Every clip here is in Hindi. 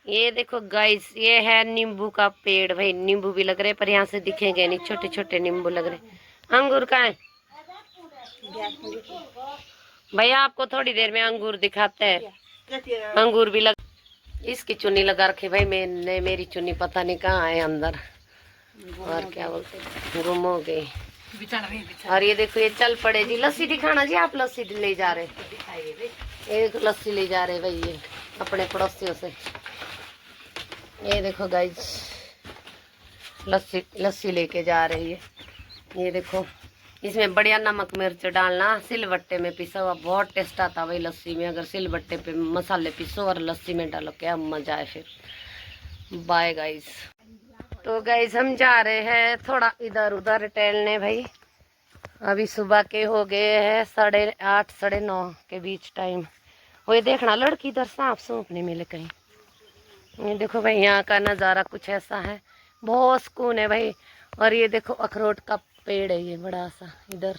ये देखो गाइस, ये है नींबू का पेड़। भाई नींबू भी लग रहे पर यहाँ से दिखेंगे नहीं, छोटे छोटे नींबू लग रहे। अंगूर का है भैया, आपको थोड़ी देर में अंगूर दिखाते हैं। अंगूर भी लग, इसकी चुन्नी लगा रखी भाई मैंने, मेरी चुन्नी पता नहीं कहाँ है अंदर, और क्या बोलते गुम हो गई। और ये देखो ये चल पड़े जी। लस्सी दिखाना जी, आप लस्सी ले जा रहे, एक लस्सी ले जा रहे भाई ये अपने पड़ोसियों से। ये देखो गाइज, लस्सी लस्सी लेके जा रही है। ये देखो, इसमें बढ़िया नमक मिर्च डालना, सिलबट्टे में पिसा हुआ बहुत टेस्ट आता है भाई लस्सी में। अगर सिलबट्टे पे मसाले पिसो और लस्सी में डालो, क्या मजा है फिर। Bye guys. तो गाइज हम जा रहे हैं थोड़ा इधर उधर टहलने भाई। अभी सुबह के हो गए हैं 8:30 9:30 के बीच टाइम। वो देखना लड़की इधर सांप सूप नहीं मिले कहीं। ये देखो भाई, यहाँ का नज़ारा कुछ ऐसा है, बहुत सुकून है भाई। और ये देखो अखरोट का पेड़ है ये बड़ा सा, इधर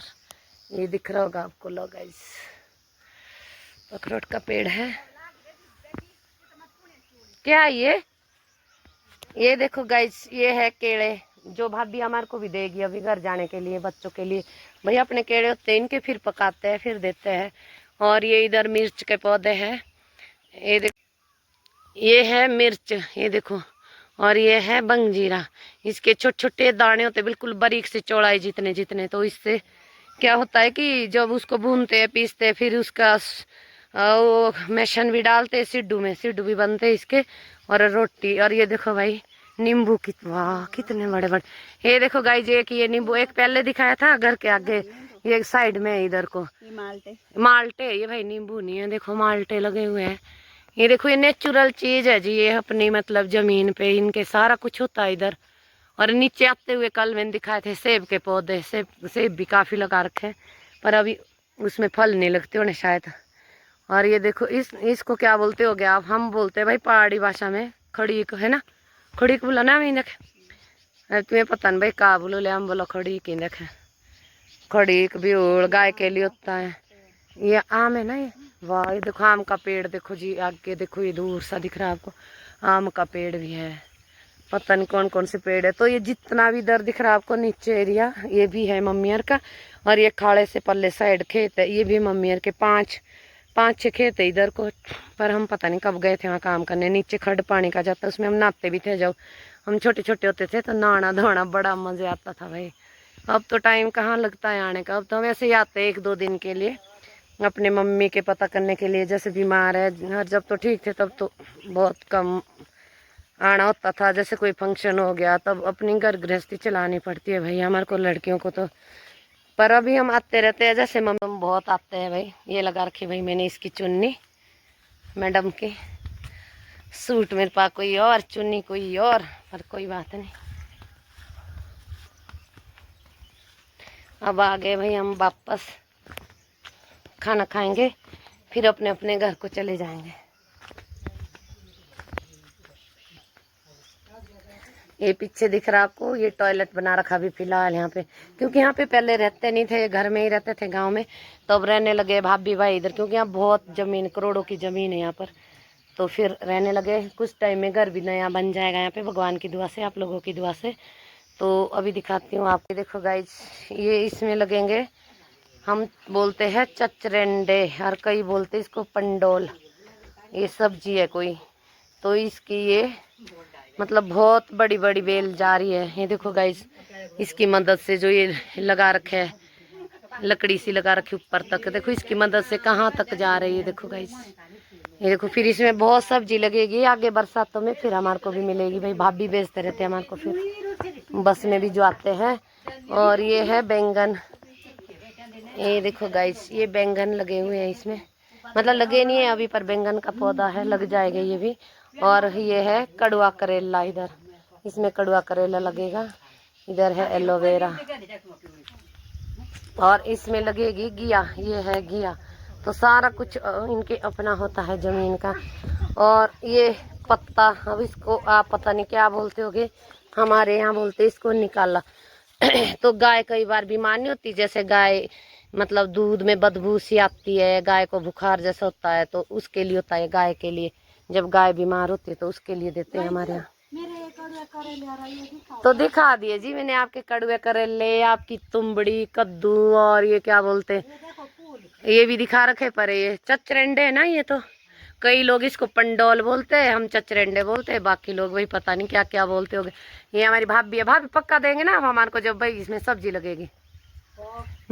ये दिख रहा होगा आपको लोग गाइस, अखरोट का पेड़ है। क्या ये देखो गाइस, ये है केले जो भाभी हमारे को भी देगी अभी घर जाने के लिए, बच्चों के लिए। भाई अपने केले होते हैं इनके, फिर पकाते हैं फिर देते हैं। और ये इधर मिर्च के पौधे हैं, ये देखो ये है मिर्च, ये देखो। और ये है बंजीरा, इसके छोटे छोटे दाने होते बिल्कुल बारीक से चौड़ाई जितने जितने। तो इससे क्या होता है कि जब उसको भूनते हैं पीसते हैं, फिर उसका वो मेशन भी डालते हैं सिड्डू में, सिड्डू भी बनते हैं इसके, और रोटी। और ये देखो भाई नींबू वाह कितने बड़े बड़े। ये देखो गाइस, एक ये नींबू एक पहले दिखाया था घर के आगे, ये साइड में इधर को माल्टे। ये भाई नींबू नहीं है, देखो माल्टे लगे हुए हैं। ये देखो ये नेचुरल चीज है जी, ये अपनी मतलब जमीन पे इनके सारा कुछ होता है इधर। और नीचे आते हुए कल मैंने दिखाए थे सेब के पौधे, सेब भी काफी लगा रखे हैं, पर अभी उसमें फल नहीं लगते होने शायद। और ये देखो इसको क्या बोलते हो गया आप, हम बोलते हैं भाई पहाड़ी भाषा में खड़ीक, है ना, खड़ीक बोला ना मैं देखे, तुम्हें पता नहीं भाई का बोलो ले, हम बोलो खड़ीक ही देखे। खड़ीक भी गाय के लिए होता है। ये आम है ना ये, वाह ये देखो आम का पेड़ देखो जी, आगे देखो ये दूर सा दिख रहा है आपको, आम का पेड़ भी है। पता नहीं कौन कौन से पेड़ है। तो ये जितना भी इधर दिख रहा है आपको नीचे एरिया, ये भी है मम्मियर का। और ये खाड़े से पल्ले साइड खेत है, ये भी मम्मियर के। 5-6 खेत है इधर को, पर हम पता नहीं कब गए थे वहाँ काम करने। नीचे खड पानी का जाता, उसमें हम नहाते भी थे जब हम छोटे छोटे होते थे, तो नहाना धोना बड़ा मजे आता था भाई। अब तो टाइम कहाँ लगता है आने का, अब तो वैसे ही आते 1-2 दिन के लिए अपने मम्मी के पता करने के लिए, जैसे बीमार है। और जब तो ठीक थे तब तो बहुत कम आना होता था, जैसे कोई फंक्शन हो गया तब अपनी घर गृहस्थी चलानी पड़ती है भाई हमारे को लड़कियों को तो। पर अभी हम आते रहते हैं, जैसे मम्मी बहुत आते हैं भाई। ये लगा रखी भाई मैंने इसकी चुन्नी, मैडम की सूट मेरे पास कोई और, चुन्नी कोई और, पर कोई बात नहीं। अब आ गए भाई हम वापस, खाना खाएंगे फिर अपने अपने घर को चले जाएंगे। ये पीछे दिख रहा आपको, ये टॉयलेट बना रखा अभी फिलहाल यहाँ पे, क्योंकि यहाँ पे पहले रहते नहीं थे, घर में ही रहते थे गांव में। तो अब रहने लगे भाभी भाई इधर, क्योंकि यहाँ बहुत जमीन, करोड़ों की जमीन है यहाँ पर। तो फिर रहने लगे, कुछ टाइम में घर भी नया बन जाएगा यहाँ पे, भगवान की दुआ से, आप लोगों की दुआ से। तो अभी दिखाती हूँ आपको। देखो गाइज, ये इसमें लगेंगे, हम बोलते हैं चचरेंडे, और कई बोलते इसको पंडोल। ये सब्जी है कोई, तो इसकी ये मतलब बहुत बड़ी बड़ी बेल जा रही है। ये देखो गाइस, इसकी मदद से जो ये लगा रखे है, लकड़ी सी लगा रखी ऊपर तक, देखो इसकी मदद से कहाँ तक जा रही है। देखो गाइस, ये देखो। फिर इसमें बहुत सब्जी लगेगी आगे बरसातों में, फिर हमारे को भी मिलेगी भाई, भाभी बेचते रहते हैं हमारे को, फिर बस में भी जो आते हैं। और ये है बैंगन, ये देखो गाइस, ये बैंगन लगे हुए हैं इसमें, मतलब लगे नहीं है अभी, पर बैंगन का पौधा है, लग जाएगा ये भी। और ये है कड़वा करेला, इधर इसमें कड़वा करेला लगेगा। इधर है एलोवेरा, और इसमें लगेगी घिया, ये है घिया। तो सारा कुछ इनके अपना होता है जमीन का। और ये पत्ता, अब इसको आप पता नहीं क्या बोलते होगे, हमारे यहाँ बोलते इसको निकाला। तो गाय कई बार बीमार नहीं होती, जैसे गाय मतलब दूध में बदबू सी आती है, गाय को बुखार जैसा होता है, तो उसके लिए होता है गाय के लिए। जब गाय बीमार होती है तो उसके लिए देते हैं हमारे यहाँ। तो दिखा दिए जी मैंने आपके कड़वे करेले, आपकी तुमबड़ी, कद्दू, और ये क्या बोलते हैं, ये भी दिखा रखे पर ये चचरंडे है ना। ये तो कई लोग इसको पंडोल बोलते हैं, हम चचरंडे बोलते हैं, बाकी लोग वही पता नहीं क्या क्या बोलते होंगे। ये हमारी भाभी है, भाभी पक्का देंगे ना हमारे को जब भाई इसमें सब्जी लगेगी।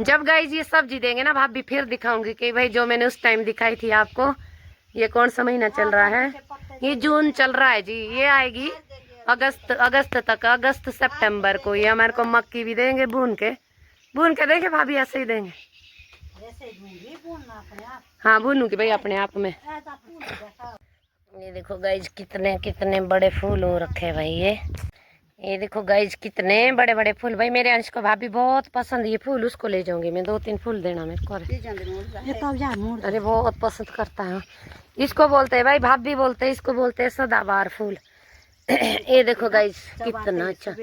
जब गाइस ये सब्जी देंगे ना भाभी फिर दिखाऊंगी कि भाई जो मैंने उस टाइम दिखाई थी आपको। ये कौन सा महीना चल रहा है, ये जून चल रहा है जी। ये आएगी अगस्त तक, अगस्त सितंबर को। ये हमारे को मक्की भी देंगे भून के देंगे भाभी, ऐसे ही देंगे। हाँ भूनूंगी भाई अपने आप में। ये देखो गाइज कितने कितने बड़े फूल हो रखे भाई। ये देखो गाइज कितने बड़े बड़े फूल। भाई मेरे अंश को भाभी बहुत पसंद ये फूल, उसको ले जाऊंगी मैं। 2-3 फूल देना मेरे को। अरे बहुत पसंद करता है इसको। बोलते हैं भाई भाभी बोलते हैं इसको, बोलते हैं सदाबहार फूल। ये देखो गाइज कितना अच्छा,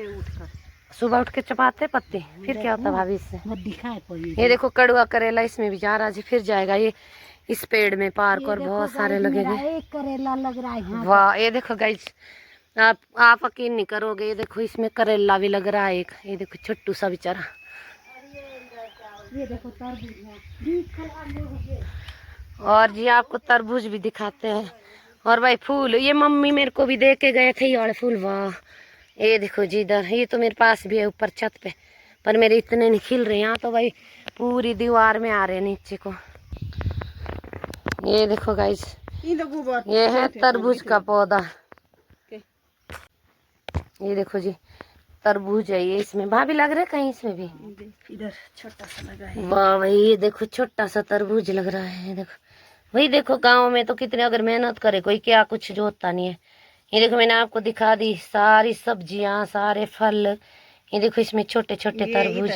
सुबह उठ के चबाते पत्ते, फिर क्या होता भाभी इससे। ये देखो कड़वा करेला इसमें भी जा रहा जी, फिर जाएगा ये इस पेड़ में पार्क, और बहुत सारे लगेंगे। एक करेला लग रहा है। वाह ये देखो गाइज आप यकीन नहीं करोगे, ये देखो इसमें करेला भी लग रहा है एक। ये देखो छोटू सा बेचारा। ये देखो तरबूज। और जी आपको तरबूज भी दिखाते हैं। और भाई फूल ये मम्मी मेरे को भी दे के गए थे ये वाले फूल। वाह ये देखो जी इधर, ये तो मेरे पास भी है ऊपर छत पे, पर मेरे इतने नहीं खिल रहे। यहाँ तो भाई पूरी दीवार में आ रहे हैं नीचे को। ये देखो गाइस ये है तरबूज का पौधा। ये देखो जी तरबूज है ये, इसमें भाभी लग रहा है कहीं इसमें भी। इधर छोटा सा लगा है। वाह भाई ये देखो छोटा सा तरबूज लग रहा है। देखो वही देखो गांव में तो कितने अगर मेहनत करे कोई क्या कुछ जो होता नहीं है। ये देखो मैंने आपको दिखा दी सारी सब्जियां सारे फल। ये देखो इसमें छोटे छोटे तरबूज,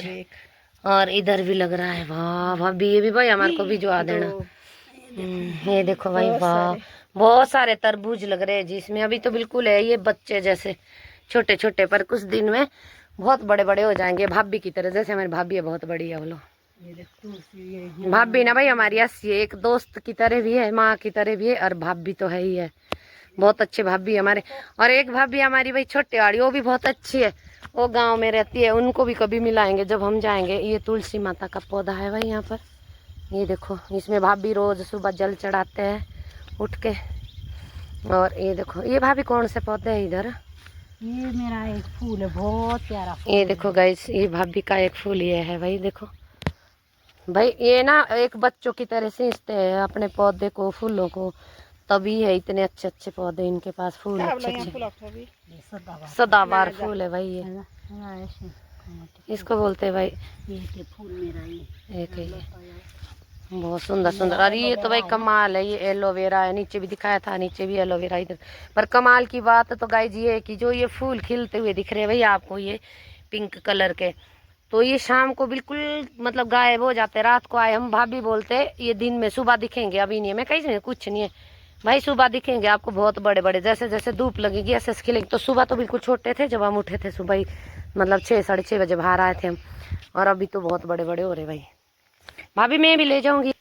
और इधर भी लग रहा है। वाह भाभी ये भी भाई हमारे को भिजवा देना। ये देखो भाई वाह बहुत सारे तरबूज लग रहे हैं जी इसमें। अभी तो बिल्कुल है ये बच्चे जैसे छोटे छोटे, पर कुछ दिन में बहुत बड़े बड़े हो जाएंगे भाभी की तरह। जैसे हमारी भाभी है बहुत बड़ी है वो लोग। भाभी ना भाई हमारी ऐसी है, एक दोस्त की तरह भी है, माँ की तरह भी है, और भाभी तो है ही है। बहुत अच्छे भाभी हमारे। और एक भाभी हमारी भाई छोटे वाली, वो भी बहुत अच्छी है, वो गांव में रहती है। उनको भी कभी मिलाएंगे जब हम जाएंगे। ये तुलसी माता का पौधा है भाई यहाँ पर। ये देखो इसमें भाभी रोज सुबह जल चढ़ाते हैं उठ के। और ये देखो ये भाभी कौन से पौधे है इधर। ये मेरा एक फूल है, बहुत प्यारा फूल। ये देखो गाइस ये भाभी का एक फूल ये है भाई। देखो भाई ये ना एक बच्चों की तरह सींचते हैं अपने पौधे को, फूलों को, तभी है इतने अच्छे अच्छे पौधे इनके पास। फूल अच्छे अच्छे सदाबहार फूल है भाई ये, इसको बोलते हैं भाई। ये फूल मेरा ये एक ही बहुत सुंदर सुंदर। और ये तो भाई कमाल है, ये एलोवेरा है, नीचे भी दिखाया था, नीचे भी एलोवेरा इधर। पर कमाल की बात तो गाइस ये है कि जो ये फूल खिलते हुए दिख रहे हैं भाई आपको, ये पिंक कलर के, तो ये शाम को बिल्कुल मतलब गायब हो जाते। रात को आए हम भाभी बोलते ये दिन में सुबह दिखेंगे, अभी नहीं है। मैं कहीं कुछ नहीं है भाई, सुबह दिखेंगे आपको बहुत बड़े बड़े, जैसे जैसे धूप लगेगी ऐसे खिलेंगे। तो सुबह तो बिल्कुल छोटे थे जब हम उठे थे सुबह ही, मतलब 6-6:30 बजे बाहर आए थे हम, और अभी तो बहुत बड़े बड़े हो रहे भाई। भाभी मैं भी ले जाऊंगी।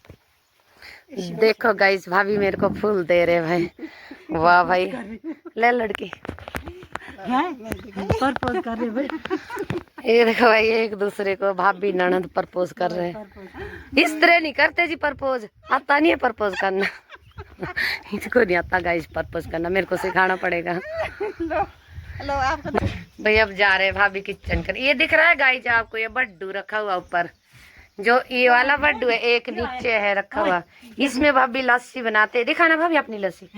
देखो गाइस भाभी मेरे को फूल दे रहे भाई। वाह भाई ले लड़की प्रपोज कर रहे भाई। ये देखो भाई एक दूसरे को भाभी ननद प्रपोज कर रहे हैं। इस तरह नहीं करते जी प्रपोज, आता नहीं है प्रपोज करना। इसको नहीं आता गाइस प्रपोज करना, मेरे को सिखाना पड़ेगा। हेलो आपको भाई अब जा रहे हैं भाभी किचन कर। ये दिख रहा है गाइस आपको, ये बड्डू रखा हुआ ऊपर, जो ये वाला बड्डू है, एक नीचे है रखा हुआ। इसमें भाभी लस्सी बनाते हैं। दिखाना भाभी अपनी लस्सी,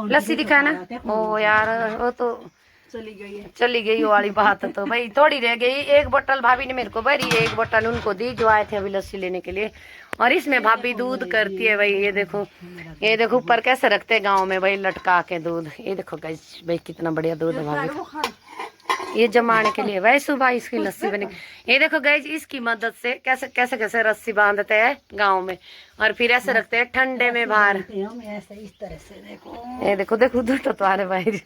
लस्सी दिखाना। ओ यार वो तो चली गई वो वाली बात। तो भाई थोड़ी रह गई, एक बोतल भाभी ने मेरे को भरी, एक बोतल उनको दी जो आए थे अभी लस्सी लेने के लिए। और इसमें भाभी दूध करती है भाई। ये देखो ऊपर कैसे रखते हैं गाँव में भाई लटका के दूध। ये देखो गाइस भाई कितना बढ़िया दूध है भाभी, ये जमाने के लिए भाई सुबह इसकी लस्सी बनेगी। ये देखो गाइस इसकी मदद से कैसे कैसे कैसे रस्सी बांधते हैं गांव में, और फिर ऐसे रखते हैं ठंडे में बाहर। ऐसे इस तरह से देखो, ये देखो देखो दूध तो तुम्हारे भाई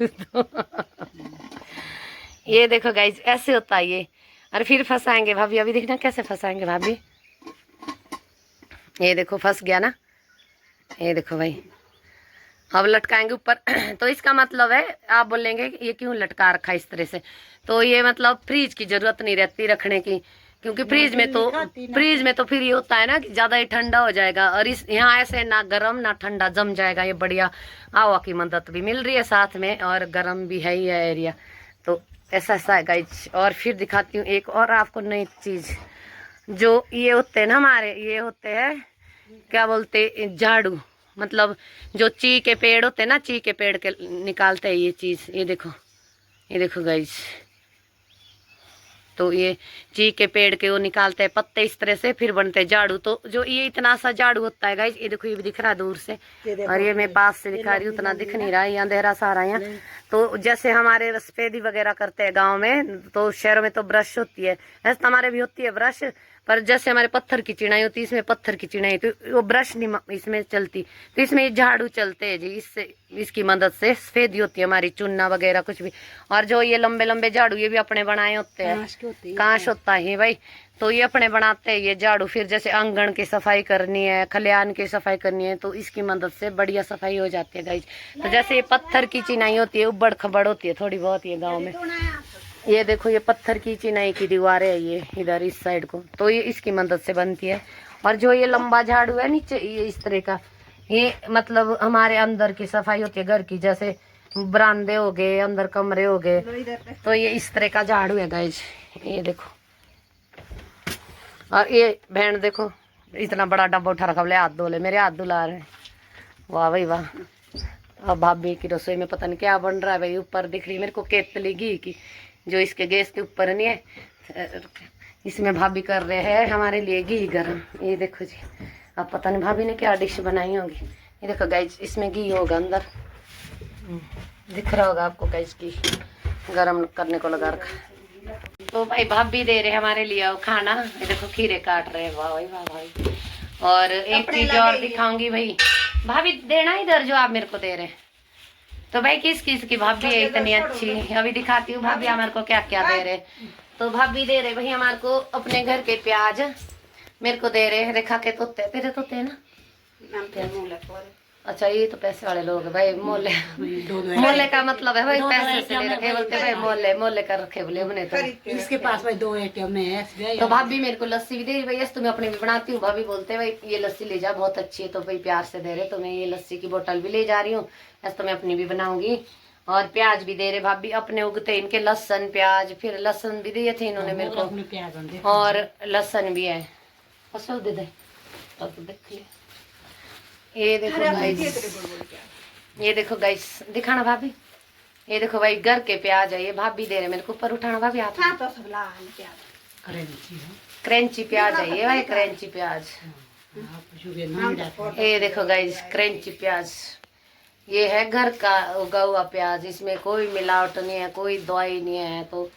ये देखो गाइस ऐसे होता है ये, और फिर फंसाएंगे भाभी। अभी देखना कैसे फंसाएंगे भाभी। ये देखो फंस गया ना, ये देखो भाई अब लटकाएंगे ऊपर। तो इसका मतलब है, आप बोलेंगे कि ये क्यों लटका रखा इस तरह से, तो ये मतलब फ्रीज की जरूरत नहीं रहती रखने की, क्योंकि फ्रीज में तो फिर ये होता है ना कि ज्यादा ही ठंडा हो जाएगा, और इस यहाँ ऐसे ना गर्म ना ठंडा जम जाएगा। ये बढ़िया हवा की मदद भी मिल रही है साथ में, और गर्म भी है ही है एरिया। तो ऐसा ऐसा है गाइज। और फिर दिखाती हूँ एक और आपको नई चीज। जो ये होते हैं ना हमारे, ये होते हैं क्या बोलते, झाड़ू। मतलब जो ची के पेड़ होते हैं ना, ची के पेड़ के निकालते हैं ये चीज। ये देखो गाइज। तो ये ची के पेड़ के वो निकालते हैं पत्ते इस तरह से, फिर बनते हैं झाड़ू। तो जो ये इतना सा झाड़ू होता है गाइज, ये देखो, ये भी दिख रहा है दूर से, और ये मैं पास से दिखा रही हूँ, उतना दिख नहीं रहा है, यहाँ अंधेरा सारा यहाँ। तो जैसे हमारे सफेदी वगैरह करते हैं गाँव में, तो शहरों में तो ब्रश होती है, ऐसे हमारे भी होती है ब्रश, पर जैसे हमारे पत्थर की चिनाई होती है, इसमें पत्थर की चिनाई, तो वो ब्रश नहीं इसमें चलती, तो इसमें ये झाड़ू चलते हैं जी। इससे, इसकी मदद से सफेदी होती है हमारी, चुनना वगैरह कुछ भी। और जो ये लंबे लंबे झाड़ू, ये भी अपने बनाए होते हैं, कांच होता है भाई, तो ये अपने बनाते हैं ये झाड़ू। फिर जैसे आंगन की सफाई करनी है, खलिहान की सफाई करनी है, तो इसकी मदद से बढ़िया सफाई हो जाती है गाइज। तो जैसे ये पत्थर की चिनाई होती है, उबड़ खबड़ होती है थोड़ी बहुत ये गाँव में। ये देखो, ये पत्थर की चिनाई की दीवार है ये इधर इस साइड को, तो ये इसकी मदद से बनती है। और जो ये लंबा झाड़ू है नीचे, ये इस तरह का, ये मतलब हमारे अंदर की सफाई होती है घर की, जैसे बरामदे हो गए, अंदर कमरे हो गए, तो ये इस तरह का झाड़ू है गाइज। ये देखो, और ये बहन देखो, इतना बड़ा डब्बा उठा रखा, बोले हाथ धो ले, मेरे हाथ धुला रहे हैं। वाह भाई वाह। अब भाभी की रसोई में पता नहीं क्या बन रहा है भाई। ऊपर दिख रही मेरे को केतली घी की, जो इसके गैस के ऊपर नहीं है, इसमें भाभी कर रहे हैं हमारे लिए घी गरम। ये देखो जी, अब पता नहीं भाभी ने क्या डिश बनाई होगी। ये देखो गाइज, इसमें घी होगा अंदर, दिख रहा होगा आपको गाइज, घी गरम करने को लगा रखा। तो भाई भाभी दे रहे हमारे लिए खाना। ये देखो, खीरे काट रहे हैं, वाह भाई वाह भाई। और एक चीज और दिखाऊंगी भाई, भाभी देना इधर जो आप मेरे को दे रहे हैं। तो भाई किस किस की भाभी है इतनी अच्छी, अभी दिखाती हूँ भाभी हमारे को क्या क्या दे रहे। तो भाभी दे रहे भाई हमारे को अपने घर के प्याज, मेरे को दे रहे रेखा के तोते, तेरे तोते है ना। अच्छा, ये तो पैसे वाले लोग है भाई, मोले मोले का मतलब है भाई पैसे से ले रखे, बोलते भाई मोले मोले कर रखे बोले हमने। तो इसके पास भाई 2 ATM है। तो भाभी मेरे को लस्सी भी दे रही भाई, यस तुम्हें अपनी भी बनाती हूँ। भाभी बोलते हैं भाई ये लस्सी ले जा, बहुत अच्छी है, तो भाई प्यार से दे रहे। तो मैं ये लस्सी की बोतल भी ले जा रही हूँ, यस तो मैं अपनी भी बनाऊंगी। और प्याज भी दे रहे भाभी अपने उगते इनके, लहसन प्याज, फिर लहसन भी दिए थे इन्होंने मेरे को, और लहसन भी है, फसल दे दे तो देख लिया। ये देखो गाइस, ये देखो गाइस, दिखाना भाभी। ये देखो भाई घर के प्याज है, ये भाभी दे रहे मेरे को। ऊपर उठाना भाभी आप। क्रंची प्याज है ये भाई, क्रंची प्याज। ये देखो गाइस, क्रंची प्याज, ये है घर का उगा हुआ प्याज, इसमें कोई मिलावट नहीं है, कोई दवाई नहीं है। तो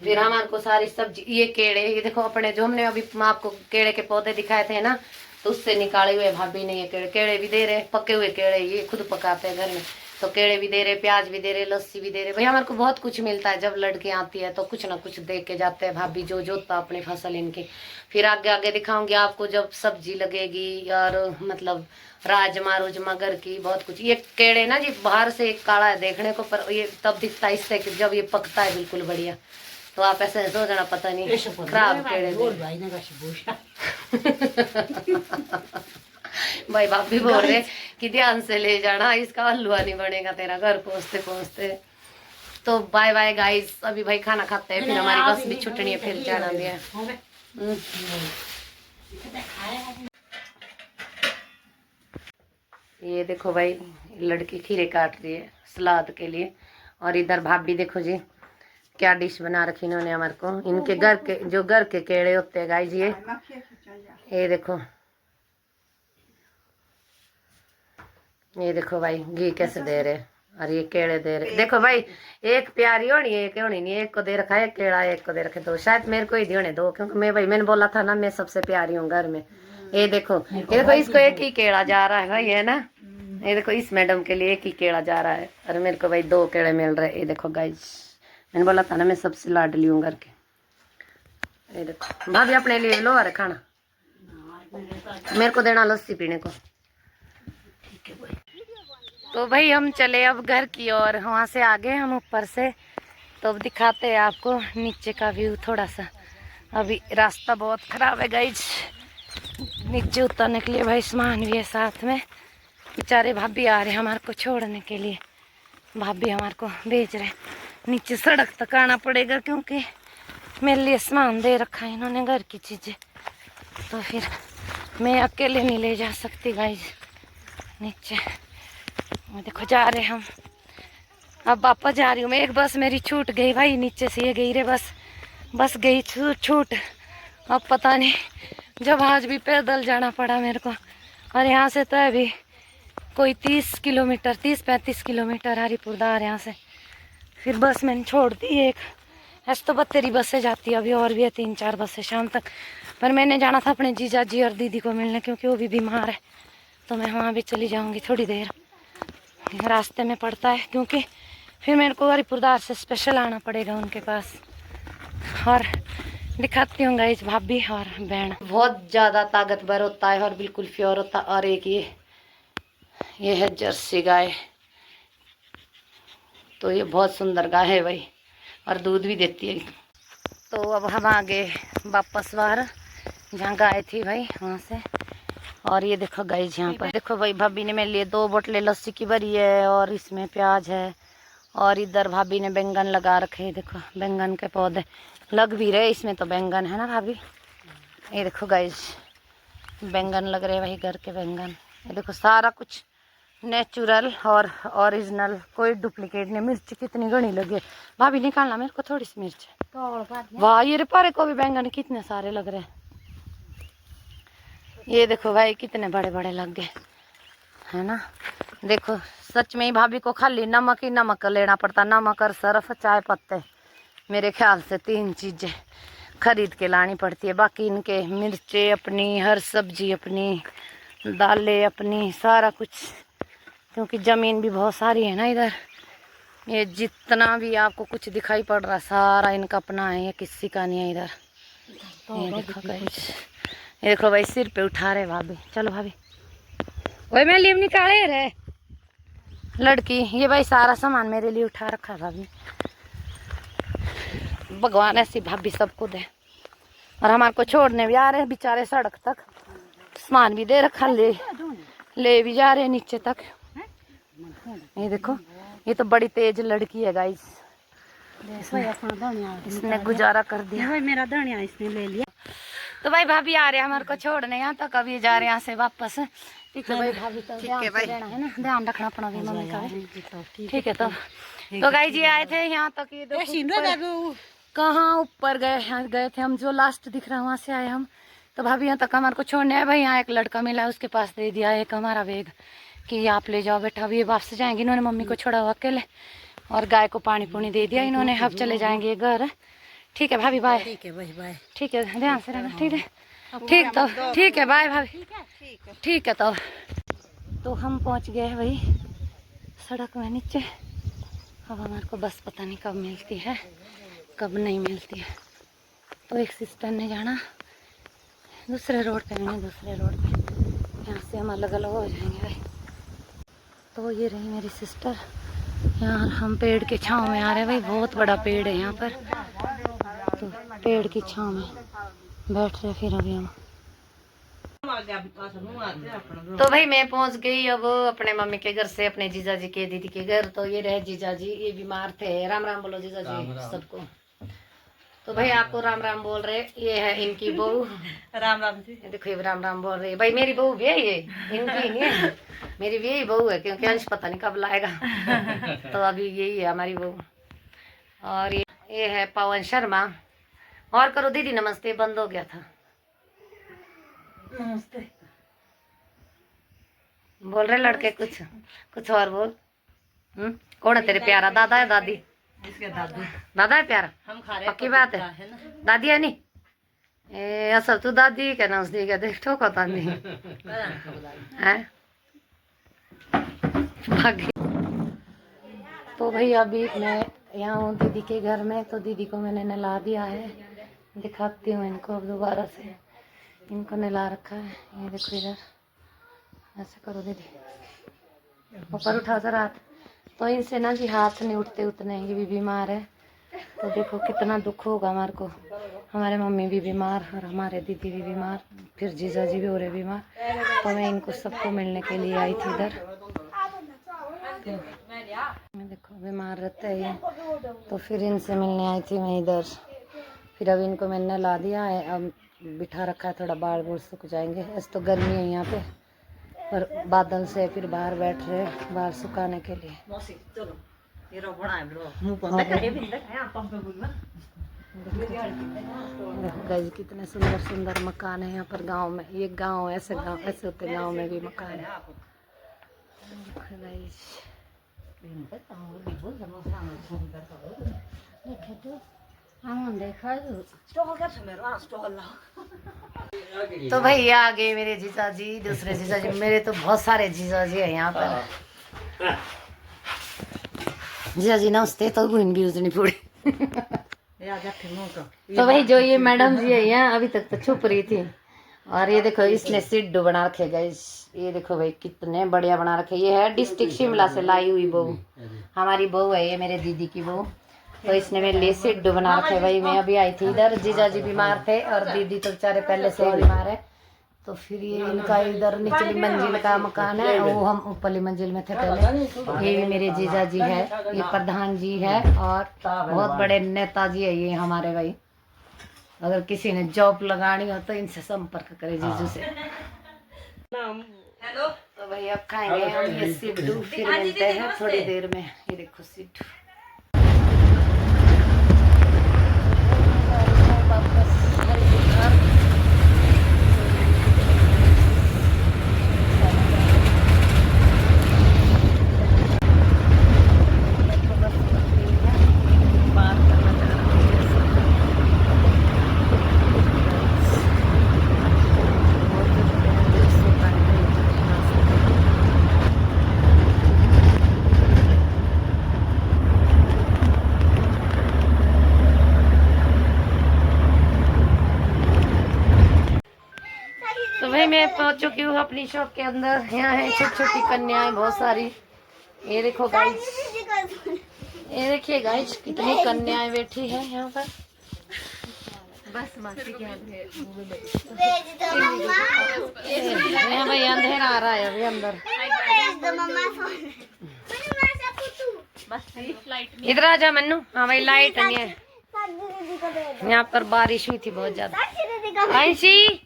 फिर हमारे को सारी सब्जी, ये केड़े, ये देखो अपने जो हमने अभी आपको केड़े के पौधे दिखाए थे ना, तो उससे निकाले हुए भाभी ने ये केड़े भी दे रहे, पके हुए केड़े, ये खुद पकाते हैं घर में। तो केड़े भी दे रहे, प्याज भी दे रहे, लस्सी भी दे रहे। भाई हमारे को बहुत कुछ मिलता है, जब लड़के आती है तो कुछ ना कुछ दे के जाते हैं भाभी, जो जोतता अपनी फसल इनकी। फिर आगे आगे दिखाऊंगी आपको जब सब्जी लगेगी, और मतलब राजमा रोजमा घर की बहुत कुछ। ये केड़े ना जी बाहर से एक काला है देखने को, पर ये तब दिखता है इससे कि जब ये पकता है बिल्कुल बढ़िया। तो आप ऐसे सोचना पता नहीं खराब केड़े भाई भाभी बोल रहे कि ध्यान से ले जाना, इसका हलवा नहीं बनेगा तेरा घर पहुंचते पहुंचते। तो बाय बाय गाइस, अभी भाई खाना खाते हैं, फिर हमारी बस भी छुट्टनी है, फिर जाना भी है। ये देखो भाई, लड़की खीरे काट रही है सलाद के लिए। और इधर भाभी देखो जी क्या डिश बना रखी इन्होंने हमारे को, इनके घर के जो घर के केड़े होते हैं गाइस, ये देखो, ये देखो भाई घी कैसे दे रहे, और ये केड़े दे रहे। देखो भाई, एक प्यारी होनी है, एक होनी नहीं, एक को दे रखा है केड़ा, एक को दे रखे दो, शायद मेरे को ही दिए दो, क्योंकि मैं भाई मैंने बोला था ना मैं सबसे प्यारी हूँ घर में। ये देखो इसको एक ही केड़ा जा रहा है भाई, है ना। ये देखो इस मैडम के लिए एक ही केड़ा जा रहा है, और मेरे को भाई 2 केड़े मिल रहे। ये देखो गाइस, मैंने बोला था ना मैं सबसे लाडली हूँ घर के। ये देखो भाभी अपने लिए लो अरे खाना, मेरे को देना लस्सी पीने को। तो भाई हम चले अब घर की ओर, वहाँ से आ गए हम ऊपर से। तो अब दिखाते हैं आपको नीचे का व्यू थोड़ा सा। अभी रास्ता बहुत खराब है गाइज, नीचे उतरने के लिए भाई सामान भी है साथ में। बेचारे भाभी आ रहे हैं हमारे को छोड़ने के लिए, भाभी हमारे को भेज रहे। नीचे सड़क तक आना पड़ेगा क्योंकि मेरे लिए सामान दे रखा है इन्होंने, घर की चीज़ें। तो फिर मैं अकेले नहीं ले जा सकती गाइज नीचे। देखो जा रहे हम, अब वापस जा रही हूँ मैं। एक बस मेरी छूट गई भाई, नीचे से ये गई रे बस गई छूट। अब पता नहीं, जब आज भी पैदल जाना पड़ा मेरे को, और यहाँ से तो अभी कोई 30 किलोमीटर 30-35 किलोमीटर हरिपुरदार यहाँ से। फिर बस मैंने छोड़ दी एक, ऐसे तो बत्तेरी बसें जाती है, अभी और भी है 3-4 बसें शाम तक। पर मैंने जाना था अपने जीजा जी और दीदी को मिलने, क्योंकि वो भी बीमार है। तो मैं वहाँ भी चली जाऊँगी थोड़ी देर, रास्ते में पड़ता है, क्योंकि फिर मेरे को हरिपुरदार से स्पेशल आना पड़ेगा उनके पास। और दिखाती हूँ गाइस भाभी और बहन, बहुत ज़्यादा ताकतवर होता है और बिल्कुल प्योर होता है। और एक ये है जर्सी गाय, तो ये बहुत सुंदर गाय है भाई, और दूध भी देती है। तो अब हम आ गए वापस बाहर जहाँ गाय थी भाई, वहाँ से। और ये देखो गाइस यहाँ पर देखो भाई, भाभी ने मेरे लिए 2 बोतलें लस्सी की भरी है, और इसमें प्याज है। और इधर भाभी ने बैंगन लगा रखे हैं, देखो बैंगन के पौधे लग भी रहे इसमें, तो बैंगन है ना भाभी। ये देखो गाइस बैंगन लग रहे भाई, घर के बैंगन। ये देखो सारा कुछ नेचुरल और ओरिजिनल, कोई डुप्लीकेट नहीं। मिर्च कितनी घनी लगी भाभी, निकालना मेरे को थोड़ी सी मिर्च। वाह ये पारे को भी बैंगन कितने सारे लग रहे हैं। ये देखो भाई कितने बड़े बड़े लग गए है ना। देखो सच में ही भाभी को खाली नमक ही नमक लेना पड़ता, नमक और सर्फ चाय पत्ते, मेरे ख्याल से 3 चीजें खरीद के लानी पड़ती है। बाकी इनके मिर्चे अपनी, हर सब्जी अपनी, दालें अपनी, सारा कुछ, क्योंकि ज़मीन भी बहुत सारी है ना इधर। ये जितना भी आपको कुछ दिखाई पड़ रहा सारा इनका अपना है, ये किसी का नहीं है इधर। ये देखो गाइस, ये देखो भाई सिर पे उठा रहे भाभी। चलो भाभी, वही मैं लीव निकाले रे लड़की। ये भाई सारा सामान मेरे लिए उठा रखा है भाभी। भगवान ऐसी भाभी सबको दे। और हमारे को छोड़ने भी आ रहे हैं बेचारे सड़क तक, सामान भी दे रखा, ले भी जा रहे हैं नीचे तक। ये देखो ये तो बड़ी तेज लड़की है गाइस, इसने गुजारा कर दिया। मेरा धनिया इसने ले लिया। तो भाई भाभी आ रहे हैं हमारे को छोड़ने यहाँ तक, अभी जा रहे हैं यहाँ से वापस। ठीक है भाई भाभी, तो ध्यान से रहना है ना, ध्यान रखना अपना भी मम्मी का। ठीक है तो गाइस ये आए थे यहाँ तक, ये देखो कहाँ ऊपर गए थे हम, जो लास्ट दिख रहा है वहाँ से आए हम। तो भाभी यहाँ तक हमारे को छोड़ने आए भाई। यहाँ एक लड़का मिला, उसके पास दे दिया एक हमारा बैग कि आप ले जाओ बेटा। अभी ये वापस जाएंगे, इन्होंने मम्मी को छोड़ा हुआ अकेले, और गाय को पानी पुनी दे दिया इन्होंने। अब चले जाएंगे घर। ठीक है भाभी बाय। ठीक है भाई बाय। ठीक है ध्यान से रहना। ठीक है ठीक है बाय भाभी। ठीक है तो हम पहुंच गए भाई सड़क में नीचे। अब हमारे को बस पता नहीं कब मिलती है कब नहीं मिलती है। तो एक सिस्टर ने जाना दूसरे रोड पे, मैंने दूसरे रोड पे, यहाँ से हम अलग अलग हो जाएंगे भाई। तो ये रही मेरी सिस्टर। यहाँ हम पेड़ के छाँव में आ रहे हैं भाई, बहुत बड़ा पेड़ है यहाँ पर, तो पेड़ की छाँव में बैठ रहे फिर अभी हम। तो भाई मैं पहुंच गई अब अपने मम्मी के घर से अपने जीजा जी के दीदी के घर। तो ये रहे जीजा जी, ये बीमार थे। राम राम बोलो जीजा जी सबको। तो भाई आपको राम राम बोल रहे। ये है इनकी बहू। राम राम जी। देखो ये राम राम बोल रही है भाई। मेरी बहू भी है, ये इनकी नहीं है, मेरी भी यही बहू है, क्योंकि अंश पता नहीं कब लाएगा। तो अभी यही है हमारी बहू। और ये है पवन शर्मा। और करो दीदी नमस्ते, बंद हो गया था। नमस्ते बोल रहे लड़के, कुछ और बोल। कौन है तेरे प्यारा, दादा है दादी? दादा है प्यारा, हम खा रहे। पक्की बात है दादी है नहीं? ए असल तू दादी क्या ना उसदी क्या देख ठोको तानी है भागी। तो भाई अभी मैं यहाँ हूँ दीदी के घर में। तो दीदी को मैंने नहला दिया है, दिखाती हूँ इनको अब दोबारा से। इनको नहला रखा है, ये देखो इधर, ऐसे करो दीदी, ऊपर उठा जरा हाथ। तो इनसे ना जी हाथ नहीं उठते उतने, ये भी बीमार है। तो देखो कितना दुख होगा हमारे को, हमारे मम्मी भी बीमार और हमारे दीदी भी बीमार, फिर जीजा जी भी हो रहे बीमार। तो मैं इनको सबको मिलने के लिए आई थी इधर। तो देखो बीमार रहते हैं ये, तो फिर इनसे मिलने आई थी मैं इधर। फिर अब इनको मैंने ला दिया है, अब बिठा रखा है, थोड़ा बाल बूल सूख जाएंगे। ऐसे तो गर्मी है यहाँ पे, पर बादल से फिर बाहर बैठ रहे बाल सुखाने के लिए। गाइस कितने सुंदर सुंदर मकान है यहाँ पर गांव में। ये गांव ऐसे होते गांव में भी मकान है। तो भाई आ गए मेरे जीजा जी, दूसरे जीजा जी। मेरे तो बहुत सारे जीजा जी है यहाँ पर। जीजा जी नमस्ते। तो गुन भी उसने पूरी। तो भाई जो ये मैडम जी है यहाँ, अभी तक तो छुप रही थी। और ये देखो इसने सिड्डू बना रखे गाइस, ये देखो भाई कितने बढ़िया बना रखे। ये है डिस्ट्रिक्ट शिमला से लाई हुई बहू, हमारी बहू है ये, मेरे दीदी की बहू। तो इसने मेरे लिए सिड्डू बना रखे। भाई मैं अभी आई थी इधर, जीजा जी बीमार थे और दीदी तो बेचारे पहले से ही बीमार है। तो फिर ये इनका इधर निचली मंजिल का मकान है, वो हम ऊपरली मंजिल में थे पहले। ये भी मेरे जीजा जी है, ये प्रधान जी है और बहुत बड़े नेताजी है ये हमारे। भाई अगर किसी ने जॉब लगानी हो तो इनसे संपर्क करे जीजू से। हेलो। तो भाई अब खाएंगे हम ये सिड्डू, फिर मिलते हैं थोड़ी देर में। ये देखो सिड्डू। तो भाई मैं पहुंच चुकी हूँ अपनी शॉप के अंदर। यहाँ है छोटी छोटी कन्याएं बहुत सारी। ये देखो गाइस, ये देखिए गाइस कितनी कन्याएं बैठी है यहाँ पर। बस मासी के यहाँ भाई अंधेरा आ रहा है अभी अंदर। इधर आ जा मन्नू। हाँ भाई लाइट नहीं है यहाँ पर, बारिश हुई थी बहुत ज्यादा। आंशी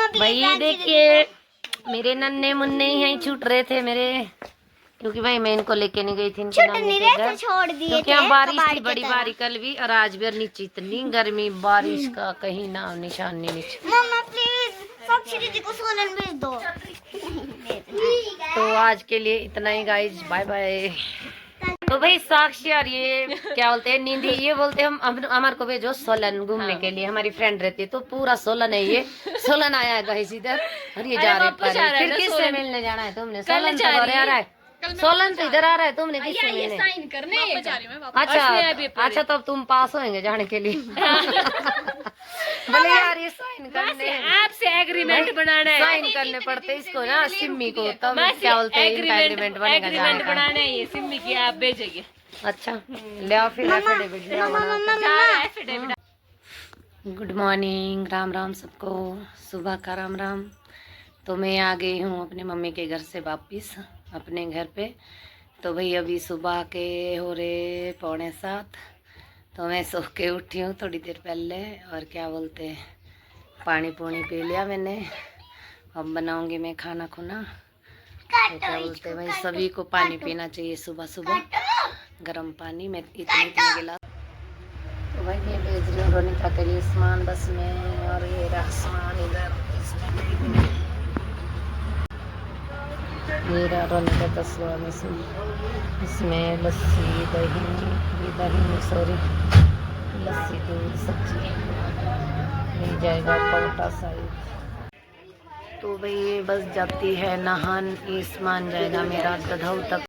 भाई देखिए मेरे नन्हे मुन्ने यहीं छूट रहे थे मेरे, क्योंकि भाई मैं इनको लेके नहीं गई थी इनके नानी के घर, क्योंकि यहाँ बारिश थी बड़ी बारी कल भी और आज भी। और नीचे इतनी गर्मी, बारिश का कहीं नाम निशान नहीं नीचे। मम्मा प्लीज साक्षी दीदी को सोलन भेज दो। तो आज के लिए इतना ही गाइज, बाय बाय। तो भाई साक्षी और ये क्या बोलते हैं नींदी, ये बोलते हैं हम हमारे को भेजो सोलन घूमने के लिए। हमारी फ्रेंड रहती है तो पूरा सोलन है ये, सोलन आया है गाइस इधर। और ये जा रहे फिर किससे मिलने जाना है तुमने? सोलन तो आ रहा है, सोलन तो इधर आ रहा है, तुमने किससे मिलने? साइन करने। अच्छा तब तुम पास होंगे जाने के लिए। बोले यार ये साइन करने, आपसे एग्रीमेंट बनाना है, साइन करने पड़ते इसको ना सिम्मी को, तब क्या बोलते हैं एग्रीमेंट बनेगा जाने का। बनाना है ये सिम्मी की, आप भेजेंगे। अच्छा ले आओ फिर affidavit. Good morning, Ram Ram सबको, सुबह का राम राम। तो मैं आ गई हूँ अपने मम्मी के घर से वापिस अपने घर पे। तो भाई अभी सुबह के हो रहे 6:45। तो मैं सो के उठी हूँ थोड़ी देर पहले, और क्या बोलते हैं पानी पूनी पी लिया मैंने। अब बनाऊंगी मैं खाना खुना। तो क्या बोलते हैं भाई सभी को पानी पीना चाहिए सुबह सुबह, गर्म पानी में इतने गिलास। तो भाई मैं भेज रही हूँ रोनिका के लिए सामान बस में, और ये रहा सामान इधर इसमें। ये रहा रोनिका का सामान इसमें लस्सी दही सॉरी लस्सी दूध सब्जी मिल जाएगा परोटा साइड। तो भाई ये बस जाती है नहान, ये सामान जाएगा मेरा दधाऊ तक।